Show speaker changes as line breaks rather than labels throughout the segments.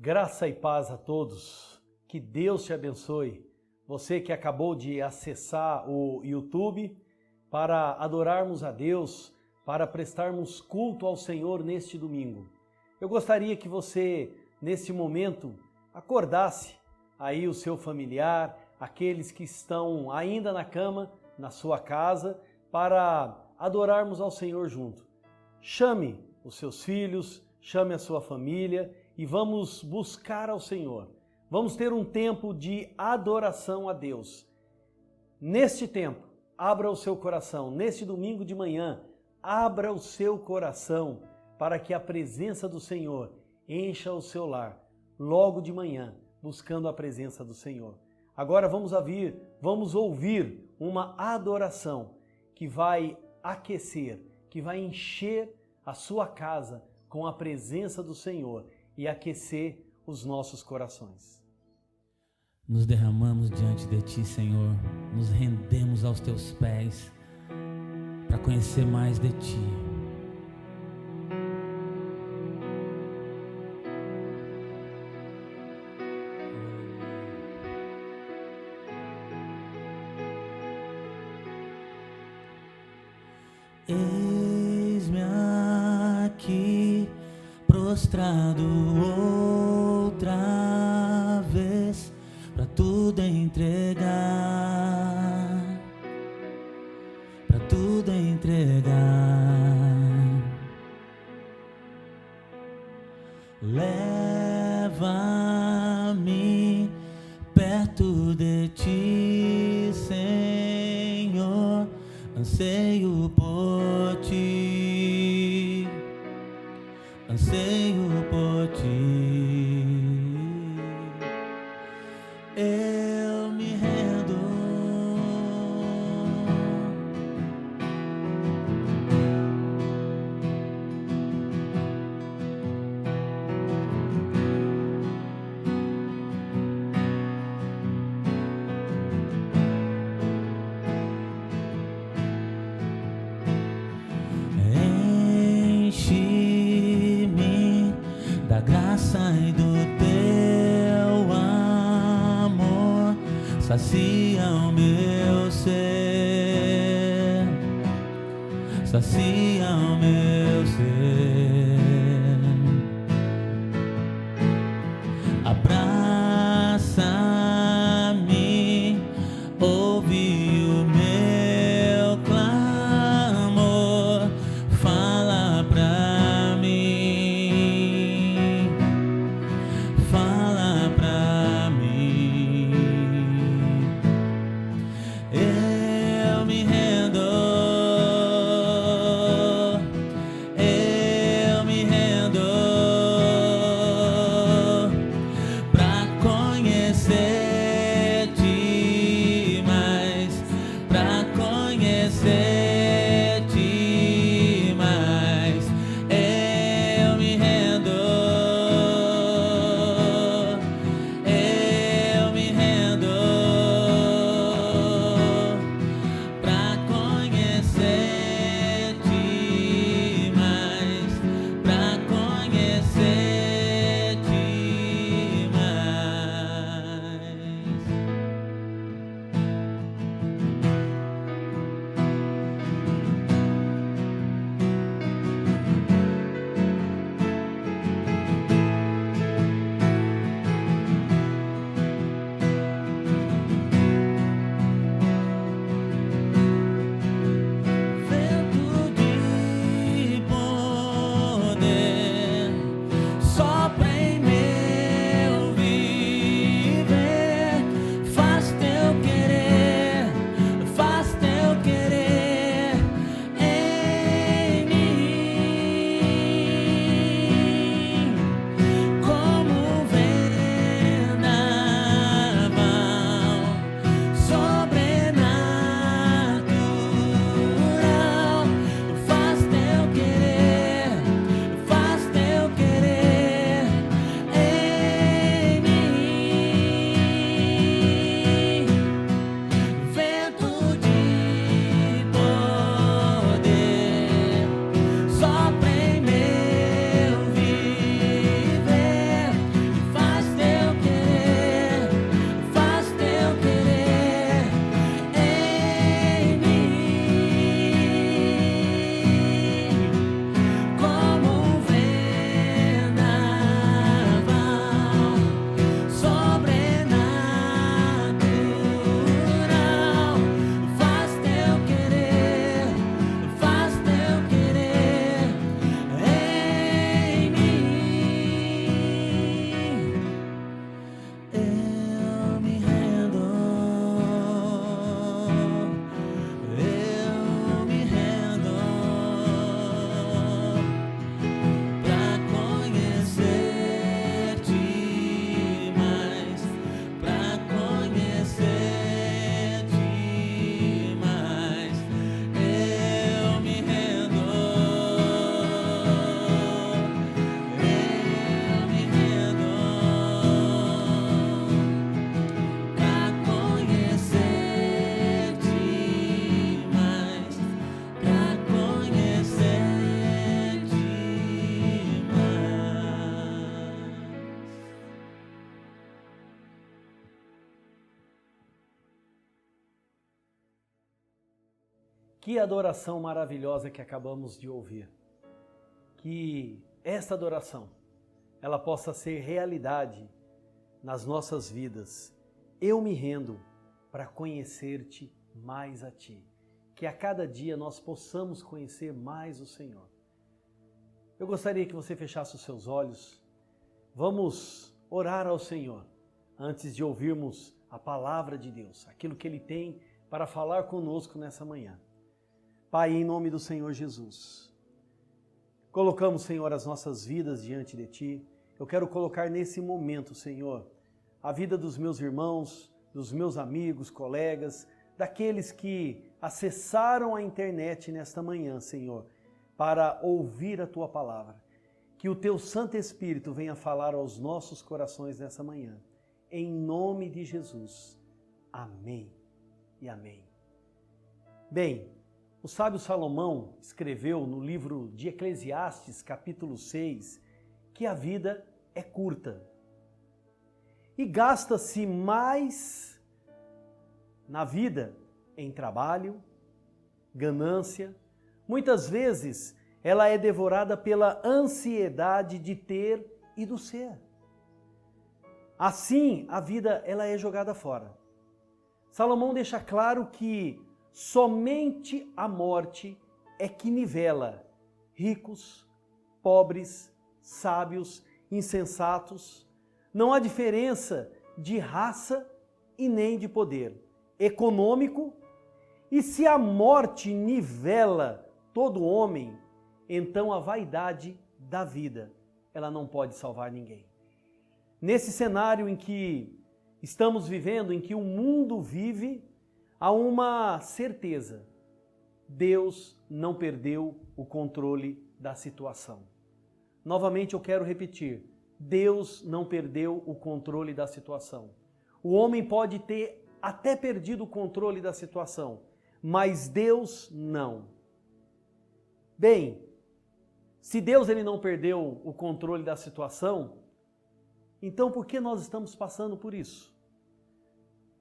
Graça e paz a todos, que Deus te abençoe. Você que acabou de acessar o YouTube para adorarmos a Deus, para prestarmos culto ao Senhor neste domingo. Eu gostaria que você, neste momento, acordasse aí o seu familiar, aqueles que estão ainda na cama, na sua casa, para adorarmos ao Senhor junto. Chame os seus filhos, chame a sua família e vamos buscar ao Senhor. Vamos ter um tempo de adoração a Deus. Neste tempo, abra o seu coração. Neste domingo de manhã, abra o seu coração para que a presença do Senhor encha o seu lar. Logo de manhã, buscando a presença do Senhor. Agora vamos ouvir uma adoração que vai aquecer, que vai encher a sua casa com a presença do Senhor e aquecer os nossos corações.
Nos derramamos diante de Ti, Senhor, nos rendemos aos Teus pés para conhecer mais de Ti. Eis-me aqui, prostrado outra vez, pra tudo entregar, pra tudo entregar. Leva-me perto de Ti, Senhor, anseio por Ti, anseio por Ti. Eu me rendo, enche-me da graça e do Teu amor, sacia o meu ser, sacia o meu ser. Abraça-me, ouve o meu clamor, fala pra mim, fala pra mim. Eu me rendo, eu
Que adoração maravilhosa que acabamos de ouvir. Que esta adoração, ela possa ser realidade nas nossas vidas. Eu me rendo para conhecer-te mais a ti. Que a cada dia nós possamos conhecer mais o Senhor. Eu gostaria que você fechasse os seus olhos. Vamos orar ao Senhor antes de ouvirmos a palavra de Deus, aquilo que Ele tem para falar conosco nessa manhã. Pai, em nome do Senhor Jesus, colocamos, Senhor, as nossas vidas diante de Ti. Eu quero colocar nesse momento, Senhor, a vida dos meus irmãos, dos meus amigos, colegas, daqueles que acessaram a internet nesta manhã, Senhor, para ouvir a Tua palavra. Que o Teu Santo Espírito venha falar aos nossos corações nessa manhã. Em nome de Jesus. Amém e amém. Bem, o sábio Salomão escreveu no livro de Eclesiastes, capítulo 6, que a vida é curta. E gasta-se mais na vida em trabalho, ganância. Muitas vezes ela é devorada pela ansiedade de ter e do ser. Assim, a vida ela é jogada fora. Salomão deixa claro que somente a morte é que nivela ricos, pobres, sábios, insensatos. Não há diferença de raça e nem de poder econômico. E se a morte nivela todo homem, então a vaidade da vida, ela não pode salvar ninguém. Nesse cenário em que estamos vivendo, em que o mundo vive, há uma certeza: Deus não perdeu o controle da situação. Novamente eu quero repetir, Deus não perdeu o controle da situação. O homem pode ter até perdido o controle da situação, mas Deus não. Bem, se Deus ele não perdeu o controle da situação, então por que nós estamos passando por isso?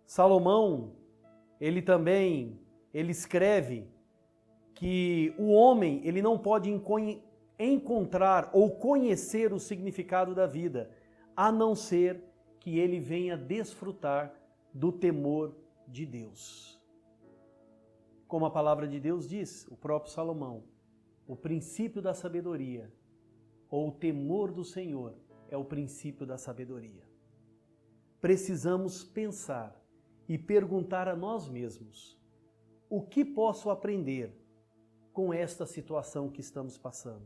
Salomão, ele escreve que o homem ele não pode encontrar ou conhecer o significado da vida, a não ser que ele venha desfrutar do temor de Deus. Como a palavra de Deus diz, o próprio Salomão, o princípio da sabedoria, ou o temor do Senhor, é o princípio da sabedoria. Precisamos pensar e perguntar a nós mesmos: o que posso aprender com esta situação que estamos passando?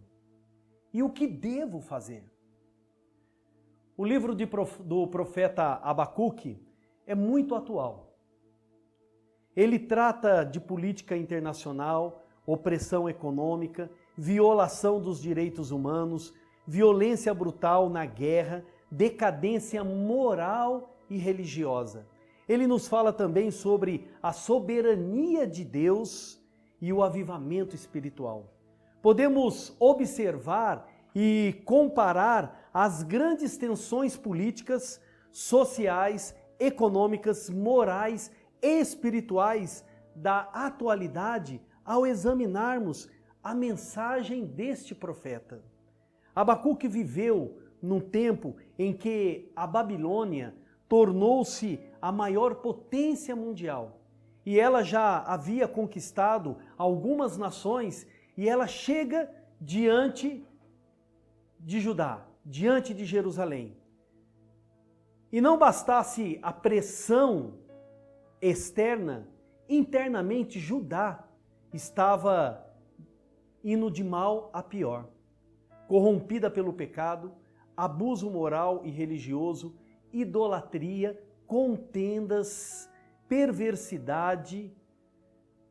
E o que devo fazer? O livro do profeta Abacuque é muito atual. Ele trata de política internacional, opressão econômica, violação dos direitos humanos, violência brutal na guerra, decadência moral e religiosa. Ele nos fala também sobre a soberania de Deus e o avivamento espiritual. Podemos observar e comparar as grandes tensões políticas, sociais, econômicas, morais e espirituais da atualidade ao examinarmos a mensagem deste profeta. Abacuque viveu num tempo em que a Babilônia tornou-se a maior potência mundial e ela já havia conquistado algumas nações e ela chega diante de Judá, diante de Jerusalém. E não bastasse a pressão externa, internamente Judá estava indo de mal a pior, corrompida pelo pecado, abuso moral e religioso, idolatria, contendas, perversidade,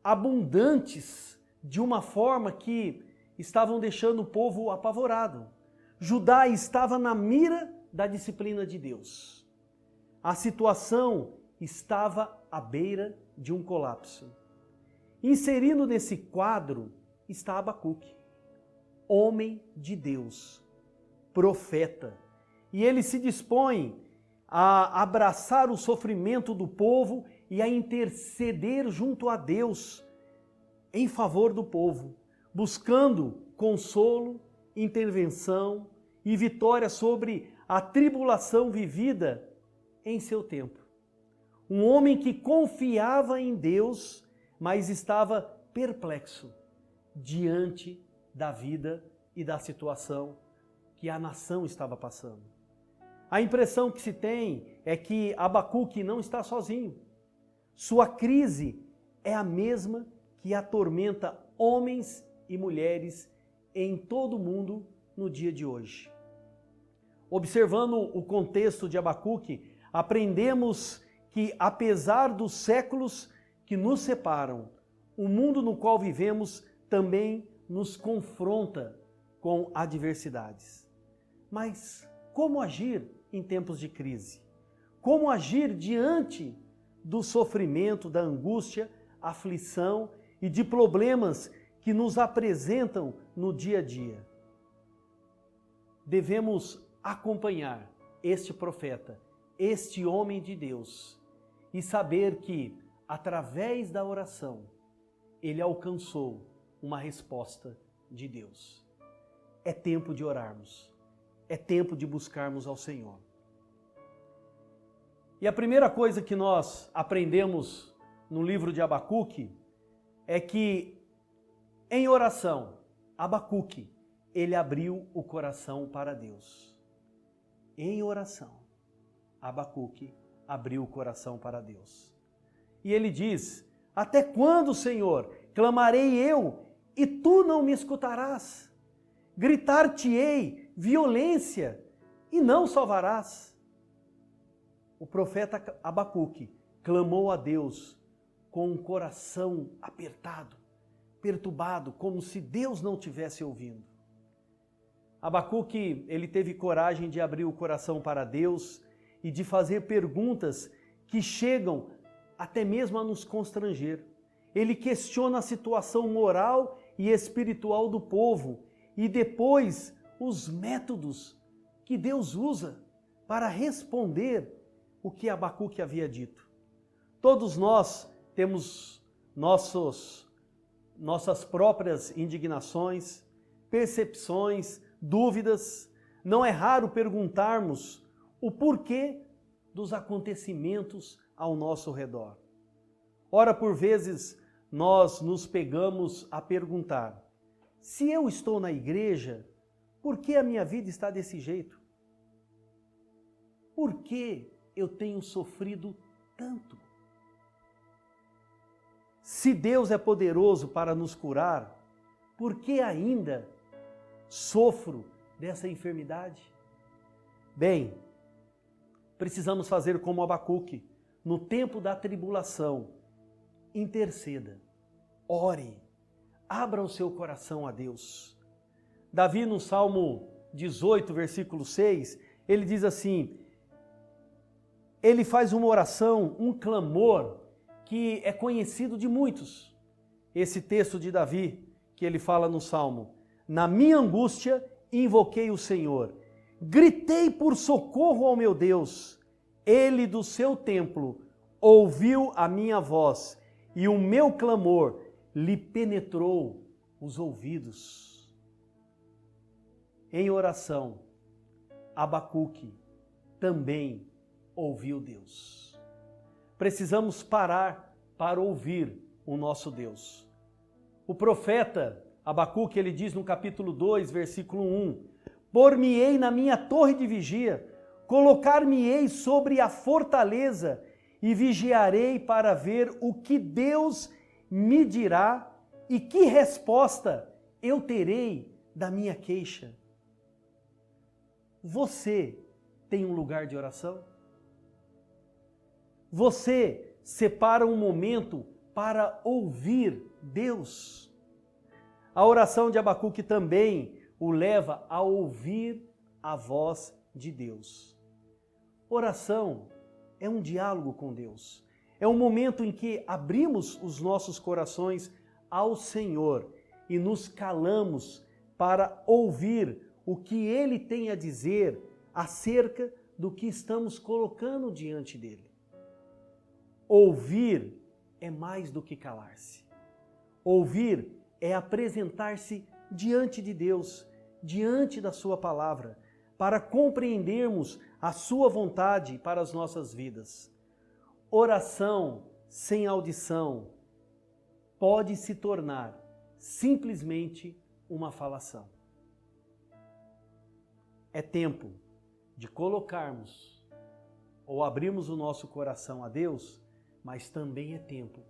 abundantes de uma forma que estavam deixando o povo apavorado. Judá estava na mira da disciplina de Deus. A situação estava à beira de um colapso. Inserido nesse quadro está Abacuque, homem de Deus, profeta, e ele se dispõe a abraçar o sofrimento do povo e a interceder junto a Deus em favor do povo, buscando consolo, intervenção e vitória sobre a tribulação vivida em seu tempo. Um homem que confiava em Deus, mas estava perplexo diante da vida e da situação que a nação estava passando. A impressão que se tem é que Abacuque não está sozinho. Sua crise é a mesma que atormenta homens e mulheres em todo o mundo no dia de hoje. Observando o contexto de Abacuque, aprendemos que, apesar dos séculos que nos separam, o mundo no qual vivemos também nos confronta com adversidades. Mas como agir em tempos de crise? Como agir diante do sofrimento, da angústia, aflição e de problemas que nos apresentam no dia a dia? Devemos acompanhar este profeta, este homem de Deus, e saber que, através da oração, ele alcançou uma resposta de Deus. É tempo de orarmos, é tempo de buscarmos ao Senhor. E a primeira coisa que nós aprendemos no livro de Abacuque é que, em oração, Abacuque, ele abriu o coração para Deus. Em oração, Abacuque abriu o coração para Deus. E ele diz: até quando, Senhor, clamarei eu e tu não me escutarás? Gritar-te-ei violência e não salvarás. O profeta Abacuque clamou a Deus com um coração apertado, perturbado, como se Deus não tivesse ouvindo. Abacuque, ele teve coragem de abrir o coração para Deus e de fazer perguntas que chegam até mesmo a nos constranger. Ele questiona a situação moral e espiritual do povo e depois os métodos que Deus usa para responder o que Abacuque havia dito. Todos nós temos nossas próprias indignações, percepções, dúvidas. Não é raro perguntarmos o porquê dos acontecimentos ao nosso redor. Ora, por vezes, nós nos pegamos a perguntar: se eu estou na igreja, por que a minha vida está desse jeito? Por que eu tenho sofrido tanto? Se Deus é poderoso para nos curar, por que ainda sofro dessa enfermidade? Bem, precisamos fazer como Abacuque. No tempo da tribulação, interceda, ore, abra o seu coração a Deus. Davi, no Salmo 18, versículo 6, ele diz assim, ele faz uma oração, um clamor, que é conhecido de muitos. Esse texto de Davi, que ele fala no Salmo: na minha angústia, invoquei o Senhor, gritei por socorro ao meu Deus. Ele do seu templo ouviu a minha voz e o meu clamor lhe penetrou os ouvidos. Em oração, Abacuque também ouviu Deus. Precisamos parar para ouvir o nosso Deus. O profeta Abacuque, ele diz no capítulo 2, versículo 1, por-me-ei na minha torre de vigia, colocar-me-ei sobre a fortaleza e vigiarei para ver o que Deus me dirá e que resposta eu terei da minha queixa. Você tem um lugar de oração? Você separa um momento para ouvir Deus? A oração de Abacuque também o leva a ouvir a voz de Deus. Oração é um diálogo com Deus. É um momento em que abrimos os nossos corações ao Senhor e nos calamos para ouvir o que Ele tem a dizer acerca do que estamos colocando diante dEle. Ouvir é mais do que calar-se. Ouvir é apresentar-se diante de Deus, diante da sua palavra, para compreendermos a sua vontade para as nossas vidas. Oração sem audição pode se tornar simplesmente uma falação. É tempo de colocarmos ou abrirmos o nosso coração a Deus, mas também é tempo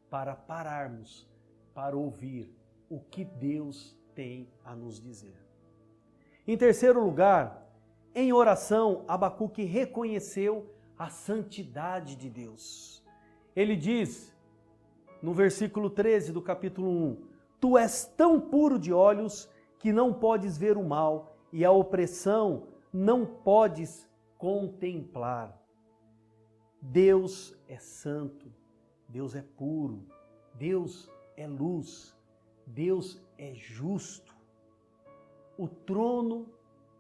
para pararmos, para ouvir o que Deus tem a nos dizer. Em terceiro lugar, em oração, Abacuque reconheceu a santidade de Deus. Ele diz, no versículo 13 do capítulo 1, Tu és tão puro de olhos que não podes ver o mal e a opressão não podes contemplar. Deus é santo, Deus é puro, Deus é luz, Deus é justo. O trono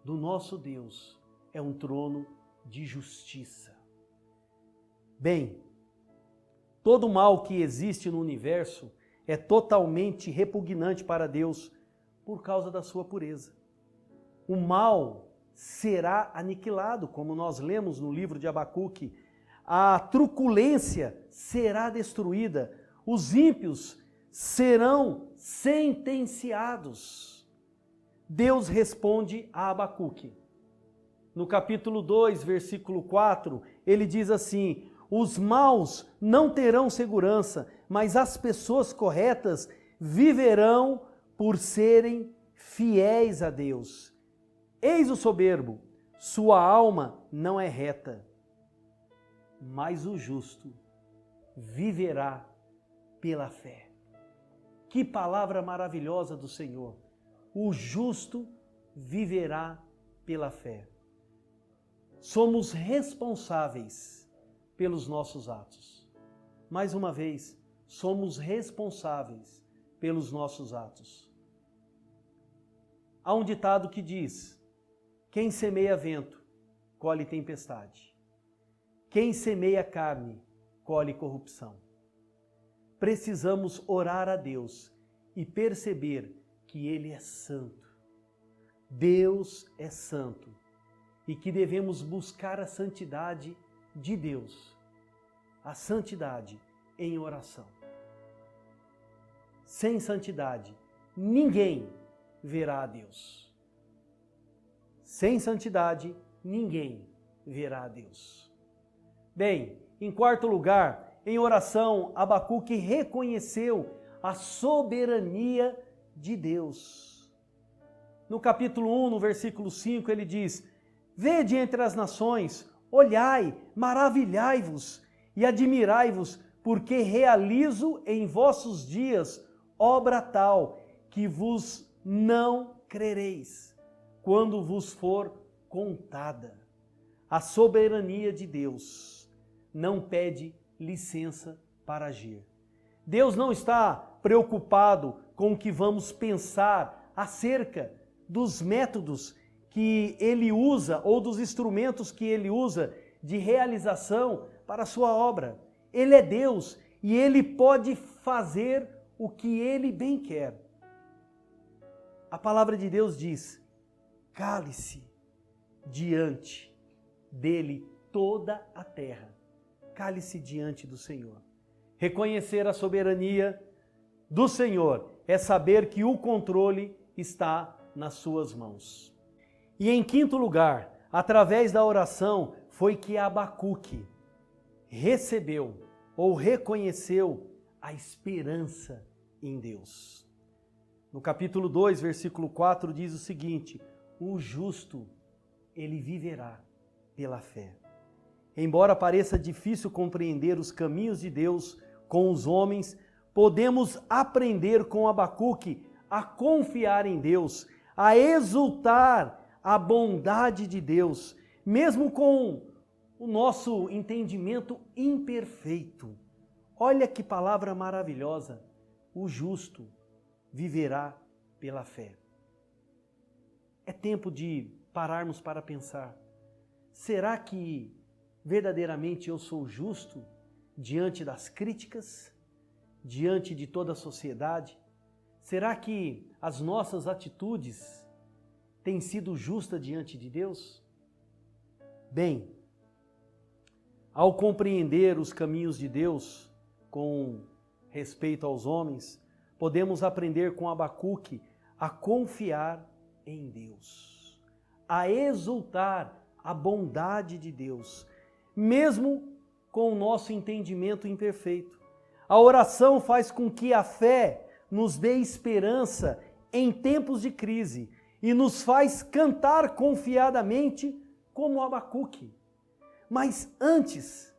do nosso Deus é um trono de justiça. Bem, todo mal que existe no universo é totalmente repugnante para Deus por causa da sua pureza. O mal será aniquilado, como nós lemos no livro de Abacuque. A truculência será destruída, os ímpios serão sentenciados. Deus responde a Abacuque. No capítulo 2, versículo 4, ele diz assim: Os maus não terão segurança, mas as pessoas corretas viverão por serem fiéis a Deus. Eis o soberbo, sua alma não é reta, mas o justo viverá pela fé. Que palavra maravilhosa do Senhor! O justo viverá pela fé. Somos responsáveis pelos nossos atos. Mais uma vez, somos responsáveis pelos nossos atos. Há um ditado que diz: quem semeia vento, colhe tempestade. Quem semeia carne, colhe corrupção. Precisamos orar a Deus e perceber que Ele é santo. Deus é santo e que devemos buscar a santidade de Deus, a santidade em oração. Sem santidade, ninguém verá a Deus. Sem santidade, ninguém verá a Deus. Bem, em quarto lugar, em oração, Abacuque reconheceu a soberania de Deus. No capítulo 1, no versículo 5, ele diz: Vede entre as nações, olhai, maravilhai-vos e admirai-vos, porque realizo em vossos dias obra tal que vos não crereis, quando vos for contada. A soberania de Deus não pede licença para agir. Deus não está preocupado com o que vamos pensar acerca dos métodos que Ele usa ou dos instrumentos que Ele usa de realização para a sua obra. Ele é Deus e Ele pode fazer o que Ele bem quer. A palavra de Deus diz: cale-se diante dele toda a terra. Cale-se diante do Senhor. Reconhecer a soberania do Senhor é saber que o controle está nas suas mãos. E em quinto lugar, através da oração, foi que Abacuque recebeu ou reconheceu a esperança em Deus. No capítulo 2, versículo 4, diz o seguinte: o justo, ele viverá pela fé. Embora pareça difícil compreender os caminhos de Deus com os homens, podemos aprender com Abacuque a confiar em Deus, a exultar a bondade de Deus, mesmo com o nosso entendimento imperfeito. Olha que palavra maravilhosa! O justo viverá pela fé. É tempo de pararmos para pensar: será que verdadeiramente eu sou justo diante das críticas, diante de toda a sociedade? Será que as nossas atitudes têm sido justas diante de Deus? Bem, ao compreender os caminhos de Deus com respeito aos homens, podemos aprender com Abacuque a confiar em Deus, a exultar a bondade de Deus, mesmo com o nosso entendimento imperfeito. A oração faz com que a fé nos dê esperança em tempos de crise e nos faz cantar confiadamente como Abacuque. Mas antes,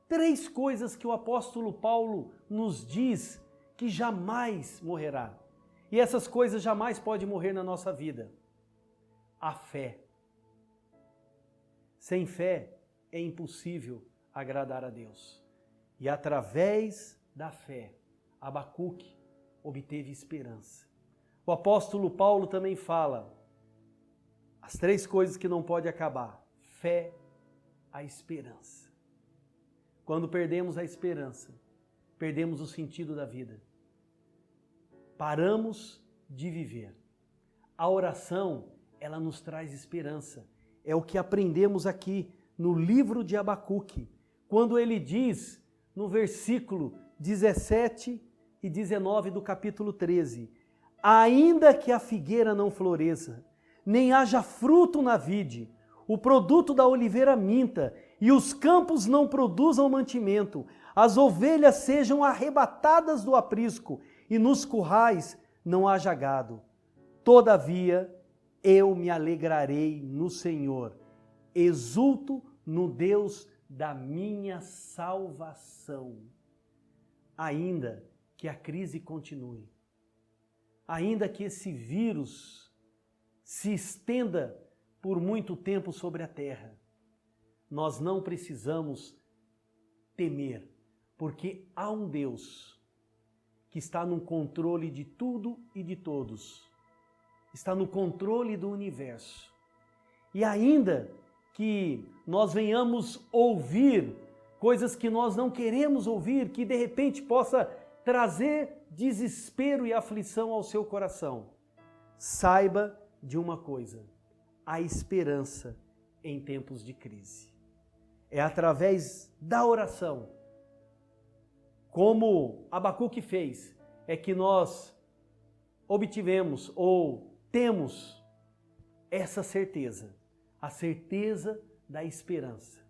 3 coisas que o apóstolo Paulo nos diz que jamais morrerá. E essas coisas jamais podem morrer na nossa vida. A fé. Sem fé é impossível agradar a Deus. E através da fé, Abacuque obteve esperança. O apóstolo Paulo também fala as 3 coisas que não podem acabar: fé, a esperança. Quando perdemos a esperança, perdemos o sentido da vida. Paramos de viver. A oração, ela nos traz esperança. É o que aprendemos aqui no livro de Abacuque, quando ele diz no versículo 17 e 19 do capítulo 13: ainda que a figueira não floresça, nem haja fruto na vide, o produto da oliveira minta, e os campos não produzam mantimento, as ovelhas sejam arrebatadas do aprisco, e nos currais não haja gado. Todavia, eu me alegrarei no Senhor, exulto no Deus da minha salvação. Ainda que a crise continue, ainda que esse vírus se estenda por muito tempo sobre a terra, nós não precisamos temer, porque há um Deus que está no controle de tudo e de todos, está no controle do universo. E ainda que nós venhamos ouvir coisas que nós não queremos ouvir, que de repente possa trazer desespero e aflição ao seu coração, saiba de uma coisa: a esperança em tempos de crise. É através da oração, como Abacuque fez, é que nós obtivemos ou temos essa certeza, a certeza da esperança.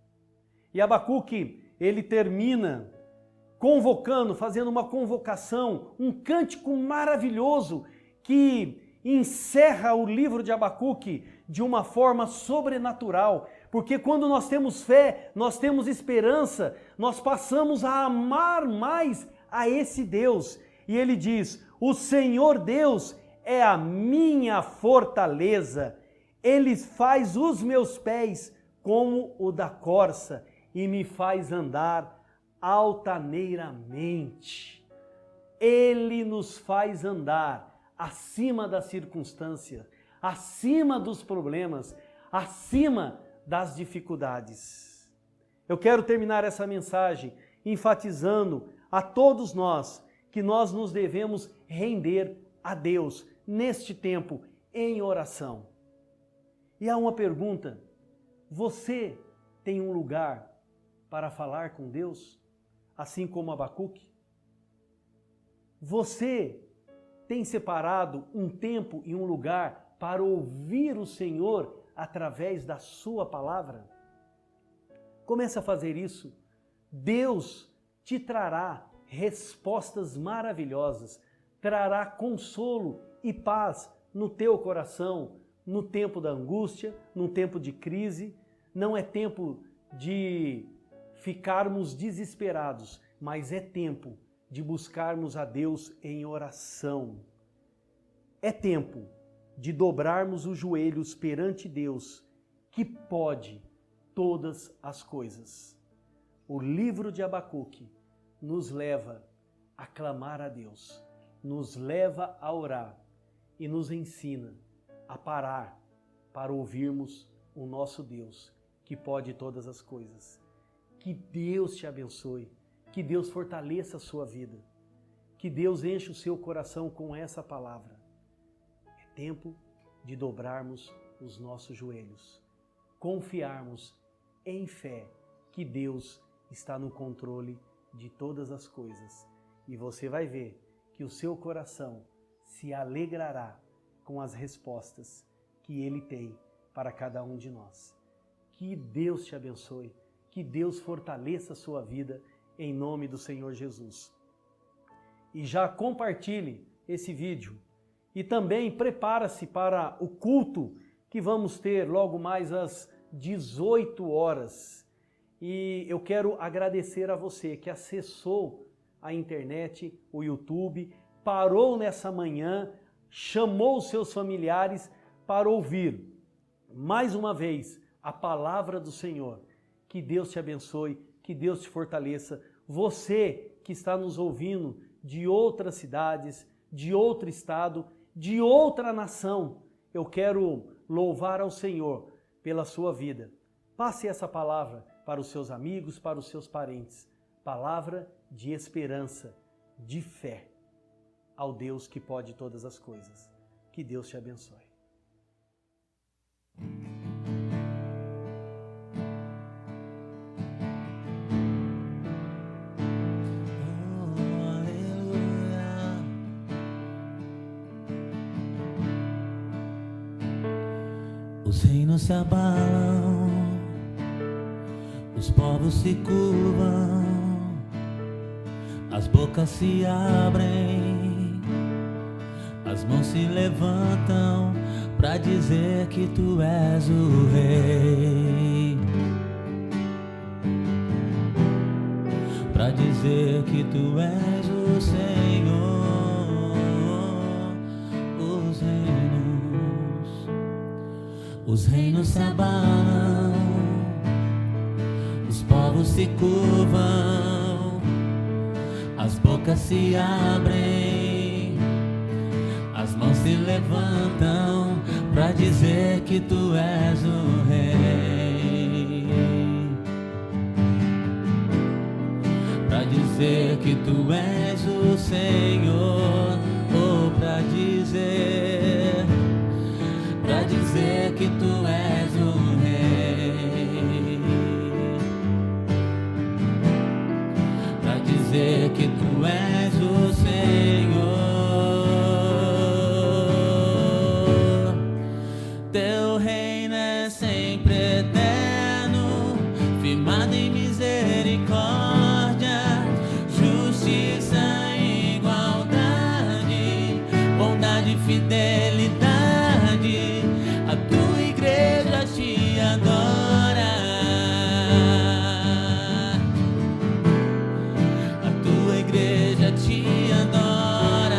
E Abacuque, ele termina convocando, fazendo uma convocação, um cântico maravilhoso que encerra o livro de Abacuque de uma forma sobrenatural, porque quando nós temos fé, nós temos esperança, nós passamos a amar mais a esse Deus. E ele diz: o Senhor Deus é a minha fortaleza, Ele faz os meus pés como o da corça e me faz andar altaneiramente. Ele nos faz andar acima das circunstâncias, acima dos problemas, acima das dificuldades. Eu quero terminar essa mensagem enfatizando a todos nós que nós nos devemos render a Deus neste tempo em oração. E há uma pergunta: você tem um lugar para falar com Deus, assim como Abacuque? Você tem separado um tempo e um lugar para ouvir o Senhor através da sua palavra? Comece a fazer isso. Deus te trará respostas maravilhosas, trará consolo e paz no teu coração, no tempo da angústia, no tempo de crise. Não é tempo de ficarmos desesperados, mas é tempo de buscarmos a Deus em oração. É tempo de dobrarmos os joelhos perante Deus, que pode todas as coisas. O livro de Abacuque nos leva a clamar a Deus, nos leva a orar e nos ensina a parar para ouvirmos o nosso Deus, que pode todas as coisas. Que Deus te abençoe, que Deus fortaleça a sua vida. Que Deus enche o seu coração com essa palavra. É tempo de dobrarmos os nossos joelhos, confiarmos em fé que Deus está no controle de todas as coisas. E você vai ver que o seu coração se alegrará com as respostas que Ele tem para cada um de nós. Que Deus te abençoe, que Deus fortaleça a sua vida em nome do Senhor Jesus. E já compartilhe esse vídeo e também prepara-se para o culto que vamos ter logo mais às 18 horas. E eu quero agradecer a você que acessou a internet, o YouTube, parou nessa manhã, chamou os seus familiares para ouvir mais uma vez a palavra do Senhor. Que Deus te abençoe, que Deus te fortaleça. Você que está nos ouvindo de outras cidades, de outro estado, de outra nação, eu quero louvar ao Senhor pela sua vida. Passe essa palavra para os seus amigos, para os seus parentes. Palavra de esperança, de fé ao Deus que pode todas as coisas. Que Deus te abençoe.
Os reinos se abalam, os povos se curvam, as bocas se abrem, as mãos se levantam para dizer que tu és o Rei, para dizer que tu és o Senhor. Os reinos se abalam, os povos se curvam, as bocas se abrem, as mãos se levantam para dizer que tu és o Rei, para dizer que tu és o Senhor, ou para dizer que tu és o Rei, para dizer que tu és o Senhor. Teu reino é sempre eterno, firmado em misericórdia, justiça e igualdade, bondade e fidelidade. A tua igreja te adora, a tua igreja te adora.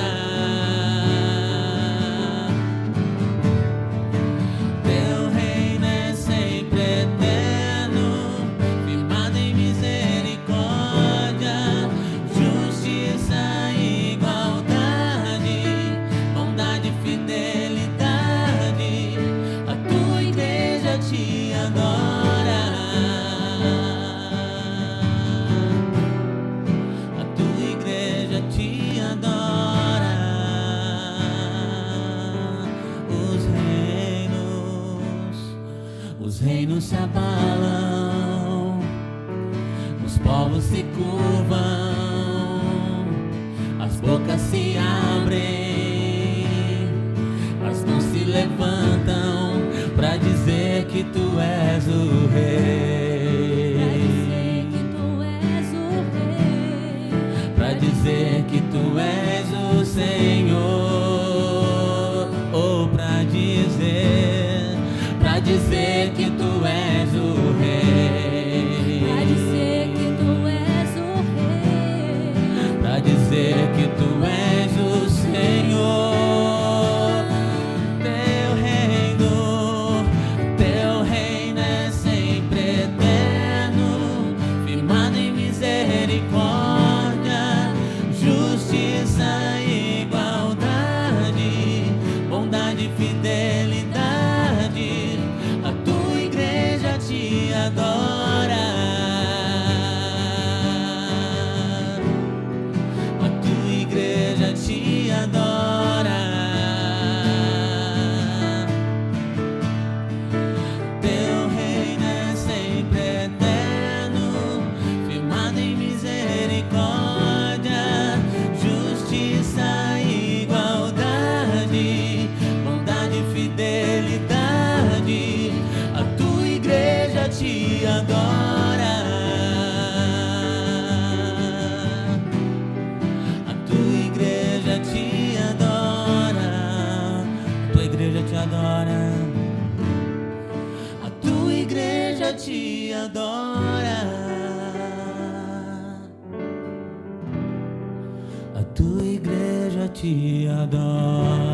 Teu reino é sempre eterno, firmado em misericórdia, justiça e igualdade, bondade e fidelidade. Te adora, a tua igreja te adora. Os reinos se abalam, os povos se curvam, as bocas se abrem, as mãos se levantam pra dizer que tu és o Rei, pra dizer que tu és o Senhor, ou pra dizer que tu és o Rei, pra dizer que tu és o Rei, pra dizer que tu és o Senhor. Fidelidade, a tua igreja te adora, a tua igreja te adora. A tua igreja te adora.